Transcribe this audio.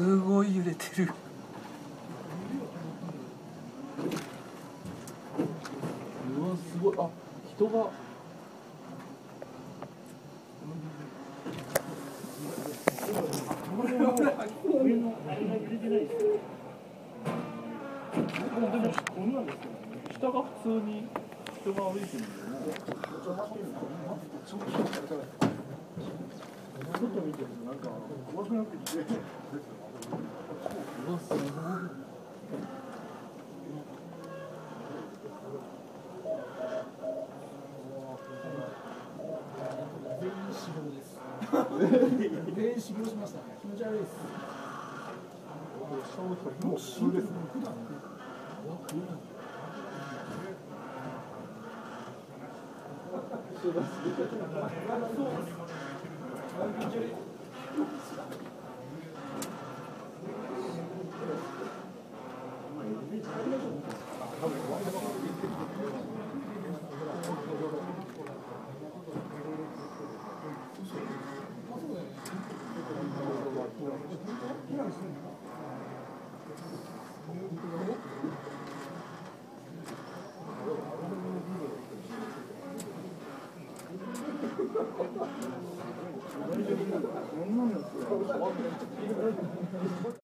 すごい揺れてる。うわすごい、あ、人が。上のあれが揺れてないです。でもこんなんですけどね。下が普通に人が歩いてるんで、外見てるとなんか怖くなってきて。うわすごい。全員死亡です。全員死亡しましたね。気持ち悪いです。もう死んでる。普段。大丈夫。